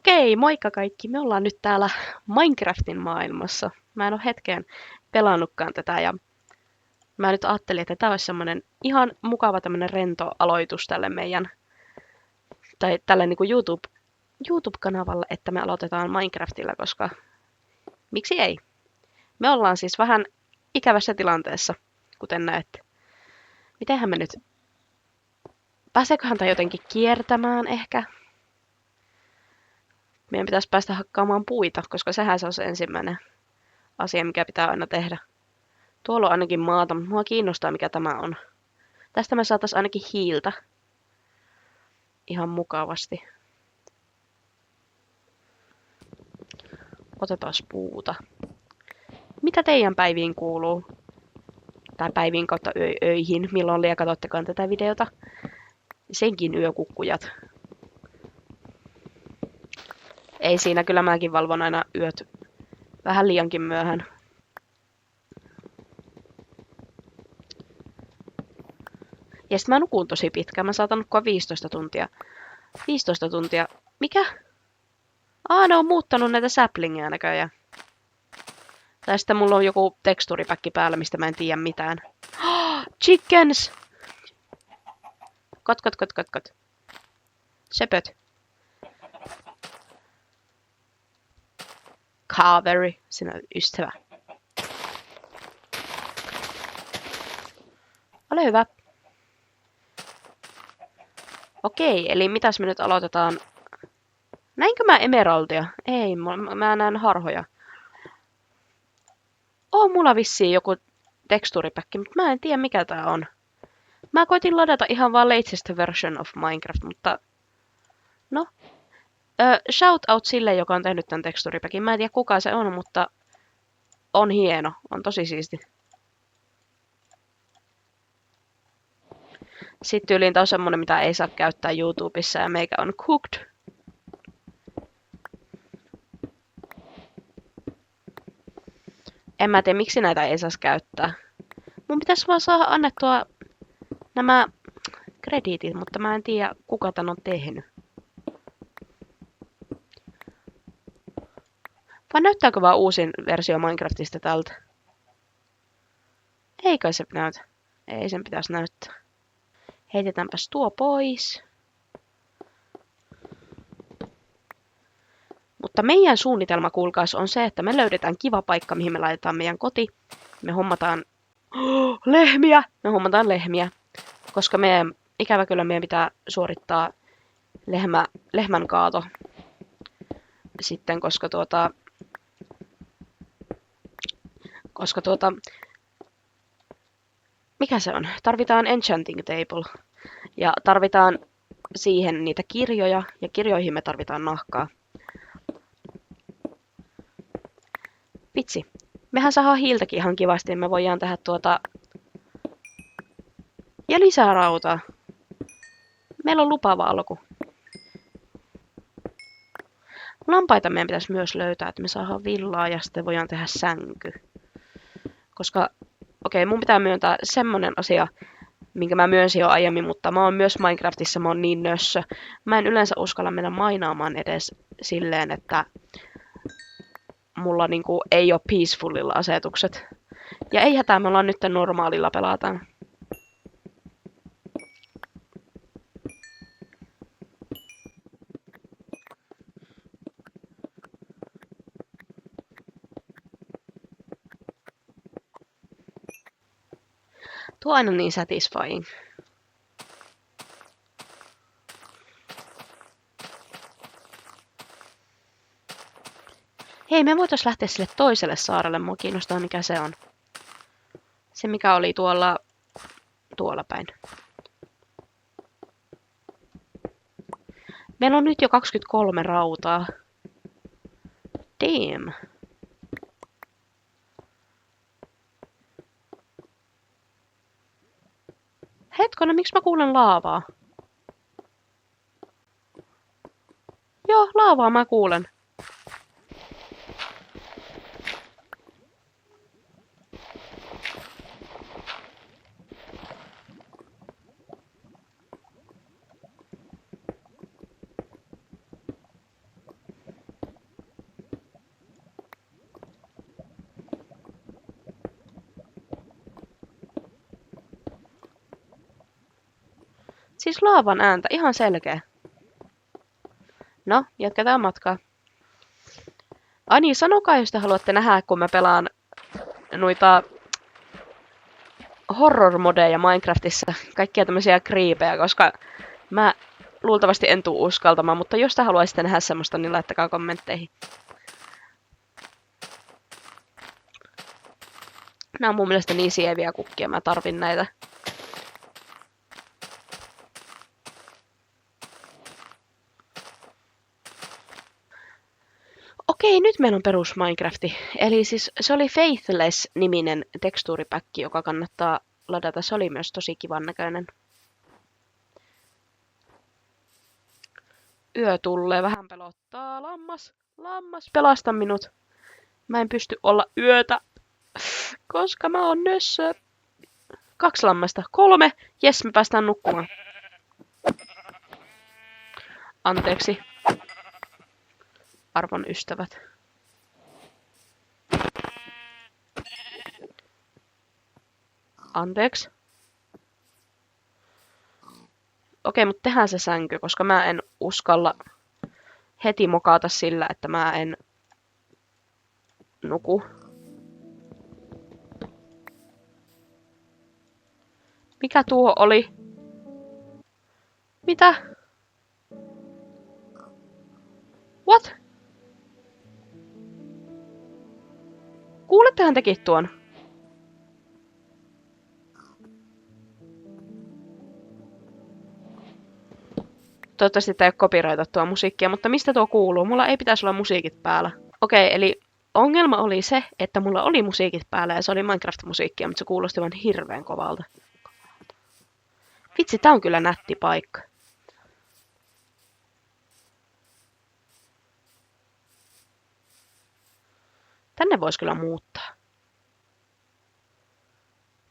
Okei, moikka kaikki. Me ollaan nyt täällä Minecraftin maailmassa. Mä en ole hetkeen pelannutkaan tätä ja mä nyt ajattelin, että tää olisi semmonen ihan mukava tämmönen rento aloitus tälle meidän, tai tälle niinku YouTube-kanavalle, että me aloitetaan Minecraftilla, koska miksi ei? Me ollaan siis vähän ikävässä tilanteessa, kuten näette. Mitenhän me nyt, pääseeköhän tää jotenkin kiertämään ehkä? Meidän pitäisi päästä hakkaamaan puita, koska sehän se on se ensimmäinen asia, mikä pitää aina tehdä. Tuolla on ainakin maata, mutta mua kiinnostaa mikä tämä on. Tästä me saatais ainakin hiiltä. Ihan mukavasti. Otetaan puuta. Mitä teidän päiviin kuuluu? Tai päiviin kautta öihin, milloin liian katsottekaan tätä videota. Senkin yökukkujat. Ei siinä, kyllä mäkin valvon aina yöt vähän liiankin myöhään. Ja sit mä nukun tosi pitkään. Mä saatan nukkua 15 tuntia. 15 tuntia. Mikä? Ne on muuttanut näitä saplingia näköjään. Tai sitten mulla on joku teksturipäkki päällä, mistä mä en tiedä mitään. Chickens! Kot. Söpöt. Kaveri, sinä ystävä. Ole hyvä. Okei, eli mitäs me nyt aloitetaan? Näinkö mä emeraldia? Ei, mä näen harhoja. On mulla vissiin joku teksturipäkki, mutta mä en tiedä mikä tää on. Mä koitin ladata ihan vaan latest version of Minecraft, mutta no. Shout out sille, joka on tehnyt tän teksturipäkin. Mä en tiedä kuka se on, mutta on hieno. On tosi siisti. Sitten tyyliin tää on semmonen, mitä ei saa käyttää YouTubessa ja meikä on cooked. En mä tiedä, miksi näitä ei saisi käyttää. Mun pitäisi vaan saada annettua nämä krediitit, mutta mä en tiedä, kuka tän on tehnyt. Vai näyttääkö vaan uusin versio Minecraftista tältä? Eikö se näytä? Ei sen pitäisi näyttää. Heitetäänpäs tuo pois. Mutta meidän suunnitelma, kuulkaas, on se, että me löydetään kiva paikka, mihin me laitetaan meidän koti. Me hommataan lehmiä! Me hommataan lehmiä, koska ikävä kyllä meidän pitää suorittaa lehmän kaato. Sitten, koska mikä se on? Tarvitaan enchanting table. Ja tarvitaan siihen niitä kirjoja, ja kirjoihin me tarvitaan nahkaa. Vitsi. Mehän saadaan hiiltäkin ihan kivasti, me voidaan tehdä ja lisää rautaa. Meillä on lupaava alku. Lampaita meidän pitäisi myös löytää, että me saadaan villaa ja sitten voidaan tehdä sänky. Koska, okei, mun pitää myöntää semmonen asia, minkä mä myönsin jo aiemmin, mutta mä oon myös Minecraftissa, mä oon niin nössö. Mä en yleensä uskalla mennä mainaamaan edes silleen, että mulla niinku ei oo peacefulilla asetukset. Ja ei hätää, me ollaan nyt normaalilla pelataan. Tuo on aina niin satisfying. Hei, me voitais lähteä sille toiselle saarelle. Mua kiinnostaa mikä se on. Se mikä oli tuolla päin. Meillä on nyt jo 23 rautaa. Damn. Hetkonen, miksi mä kuulen laavaa? Joo, laavaa mä kuulen. Siis laavan ääntä, ihan selkeä. No, jatketaan matkaa. Ai niin, sanokaa, jos te haluatte nähdä, kun mä pelaan noita horror-modeja Minecraftissa. Kaikkia tämmöisiä kriipejä, koska mä luultavasti en tuu uskaltamaan, mutta jos te haluaisitte nähdä semmoista, niin laittakaa kommentteihin. Nämä on mun mielestä niin sieviä kukkia, mä tarvin näitä. Okei, nyt meillä on perus Minecrafti. Eli siis se oli Faithless-niminen tekstuuripäkki, joka kannattaa ladata. Se oli myös tosi kivan näköinen. Yö tulee, vähän pelottaa. Lammas, pelasta minut. Mä en pysty olla yötä, koska mä oon nössö. 2 lammasta. 3. Jes, me päästään nukkumaan. Anteeksi. Arvon ystävät. Anteeksi. Okei, mutta tehdään se sänky, koska mä en uskalla heti mokata sillä, että mä en nuku. Mikä tuo oli? Mitä? What? Kuulettehan tekin tuon? Toivottavasti tää ei ole copyrightattua musiikkia, mutta mistä tuo kuuluu? Mulla ei pitäisi olla musiikit päällä. Okei, eli ongelma oli se, että mulla oli musiikit päällä ja se oli Minecraft-musiikkia, mutta se kuulosti vaan hirveän kovalta. Vitsi, tää on kyllä nätti paikka. Tänne voisi kyllä muuttaa.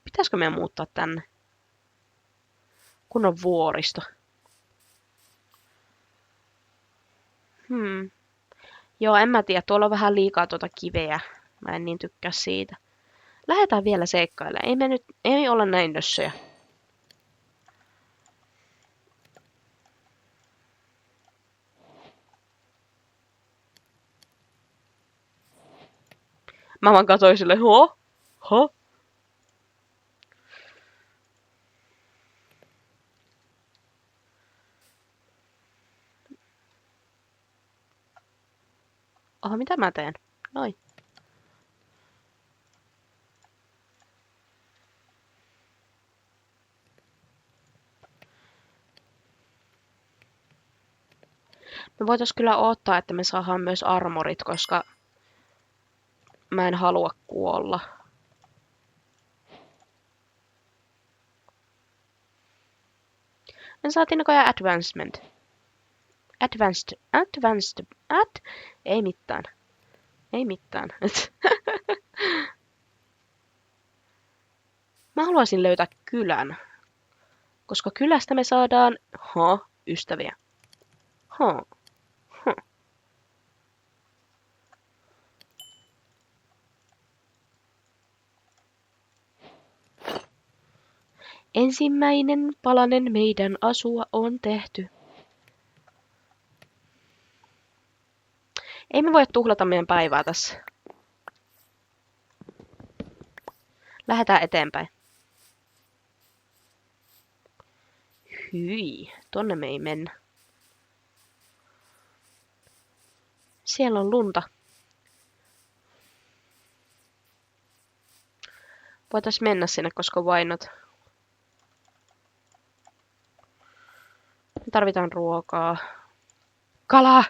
Pitäisikö meidän muuttaa tänne? Kun on vuoristo. Joo, en mä tiedä. Tuolla on vähän liikaa tuota kiveä. Mä en niin tykkää siitä. Lähdetään vielä seikkailemaan. Ei olla näin nössöjä. Mä vaan katsoin sille, ho. Oho, mitä mä teen? Noin. Me voitais kyllä odottaa, että me saadaan myös armorit, koska mä en halua kuolla. Me saatiin näköjään advancement. Ei mitään. Ei mitään. Mä haluaisin löytää kylän. Koska kylästä me saadaan ystäviä. Ensimmäinen palanen meidän asua on tehty. Ei me voi tuhlata meidän päivää tässä. Lähdetään eteenpäin. Hyi, tonne me ei mennä. Siellä on lunta. Voitais mennä sinne, koska why not? Me tarvitaan ruokaa. Kalaa!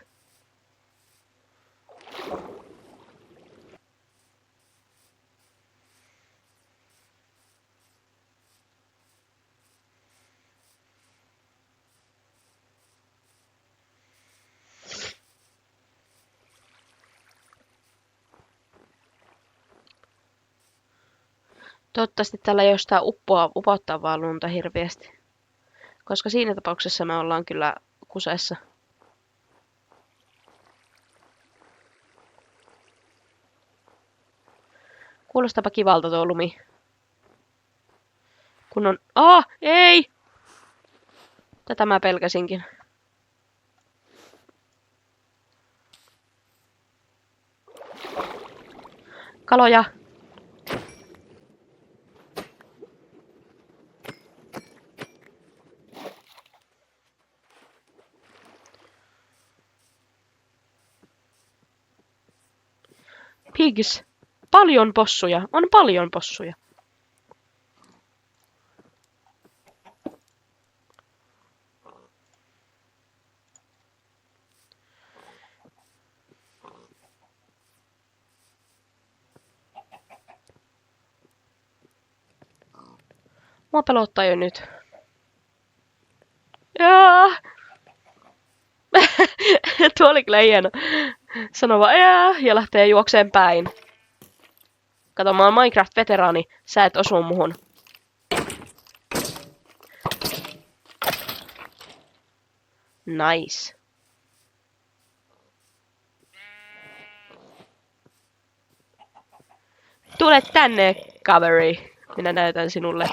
Toivottavasti täällä jostain upottaa vaan lunta hirveästi. Koska siinä tapauksessa me ollaan kyllä kuseessa. Kuulostaapa kivalta tuo lumi. Kun on... ei! Tätä mä pelkäsinkin. Kaloja. Pigs. Paljon possuja. On paljon possuja. Mua pelottaa jo nyt. Jaa! Tuo oli kyllä hieno. Sano vaan ja lähtee juokseen päin. Kato, mä oon Minecraft-veteraani. Sä et osu muhun. Nice. Tule tänne, kaveri. Minä näytän sinulle.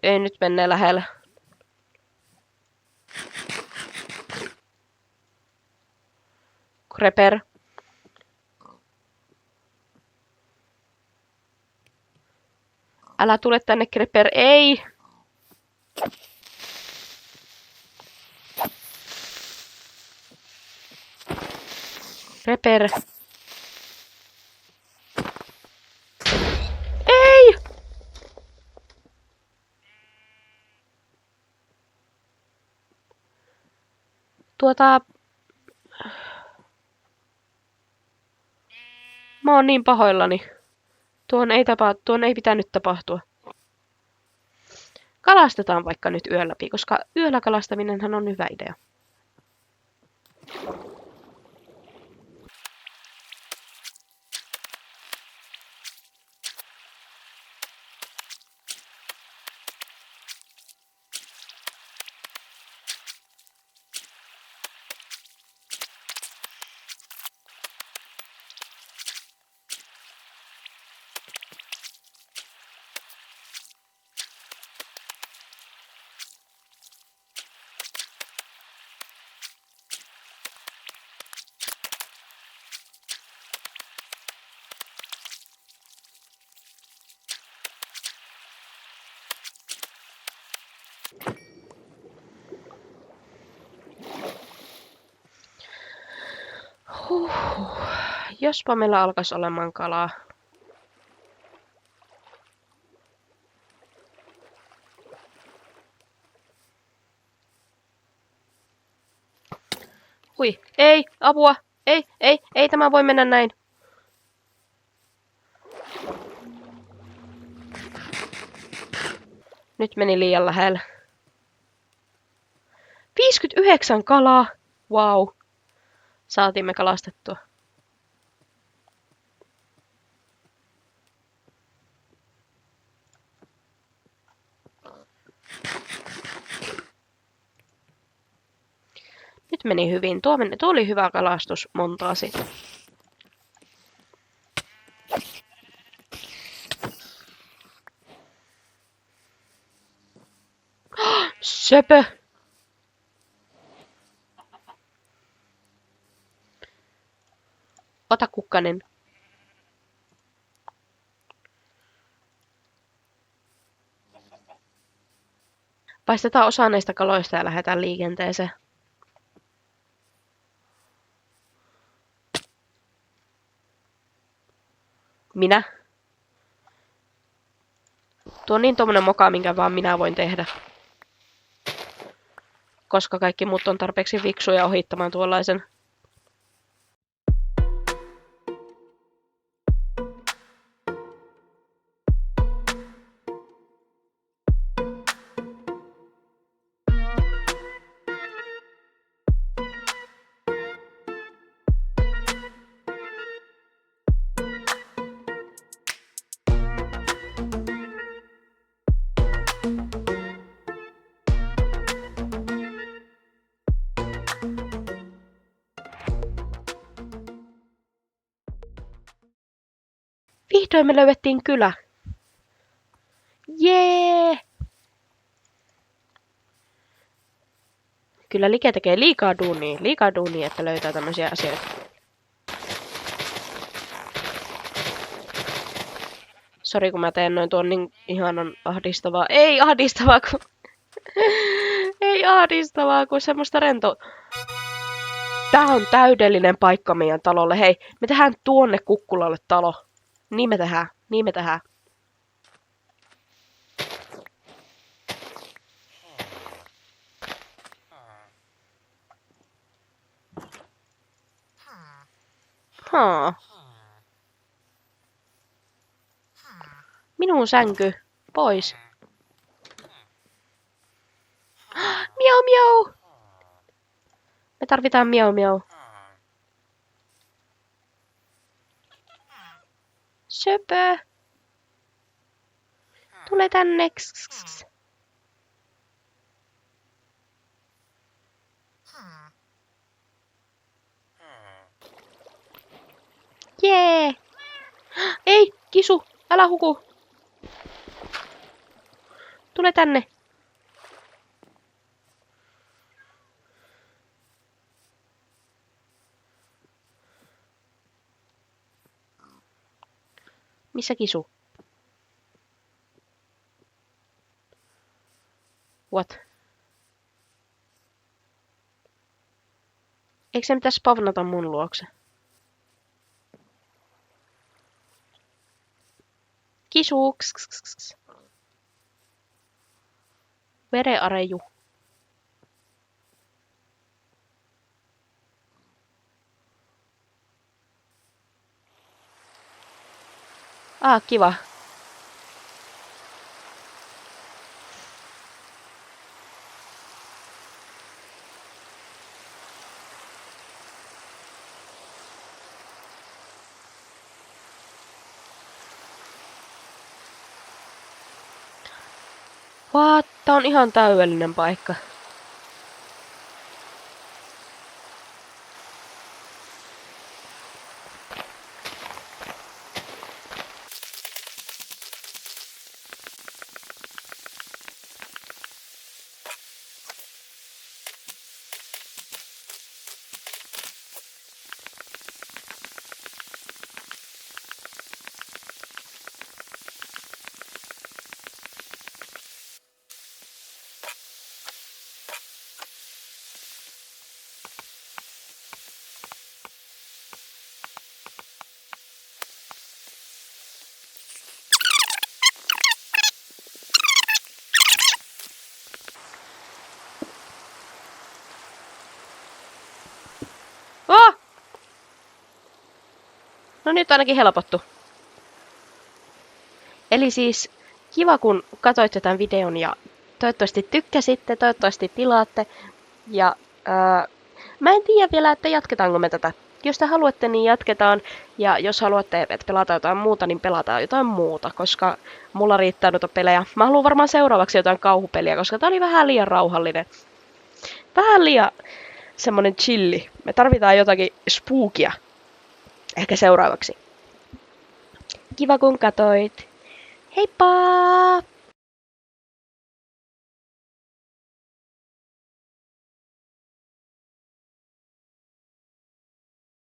Ei nyt mene lähellä. Creeper. Älä tule tänne, Creeper. Ei! Creeper. Ei! Mä oon niin pahoillani. Tuon ei pitänyt tapahtua. Kalastetaan vaikka nyt yön läpi, koska yöllä kalastaminenhan on hyvä idea. Jospa meillä alkaisi olemaan kalaa. Hui, ei, apua, ei tämä voi mennä näin. Nyt meni liian lähellä. 59 kalaa! Wow. Saatiin me kalastettua. Nyt meni hyvin. Tuo oli hyvä kalastus montaa sitten. Söpö! Ota kukkanen. Paistetaan osa näistä kaloista ja lähdetään liikenteeseen. Minä? Tuo on niin tommonen moka, minkä vaan minä voin tehdä. Koska kaikki muut on tarpeeksi fiksuja ohittamaan tuollaisen. Vihdoin me löydettiin kylä. Jee! Kyllä Like tekee liikaa duunia, että löytää tämmöisiä asioita. Sori, kun mä teen noin tuon niin ihanan ahdistavaa. Ei ahdistavaa, kun... Ei ahdistavaa, kun semmoista rento... Tää on täydellinen paikka meidän talolle. Hei, me tehdään tuonne Kukkulalle talo. Niin me tehdään. Haa. Minun sänky. Pois. Miau miau. Me tarvitaan miau miau. Söpö. Tule tänne. Jee. Ei, Kisu, älä huku. Tule tänne. Missä Kisu? What? Eikö se pitäisi spavnata mun luokse? Kisu! Where are you? Kiva. What? Tää on ihan täydellinen paikka. Oh! No nyt ainakin helpottu. Eli siis kiva kun katsoitte tämän videon ja toivottavasti tykkäsitte, toivottavasti tilaatte. Ja mä en tiedä vielä, että jatketaanko me tätä. Jos te haluatte, niin jatketaan. Ja jos haluatte, että pelataan jotain muuta, niin pelataan jotain muuta. Koska mulla riittää noita pelejä. Mä haluan varmaan seuraavaksi jotain kauhupeliä, koska tää oli vähän liian rauhallinen. Vähän liian semmonen chilli. Me tarvitaan jotakin spookia. Ehkä seuraavaksi. Kiva kun katoit. Heippa!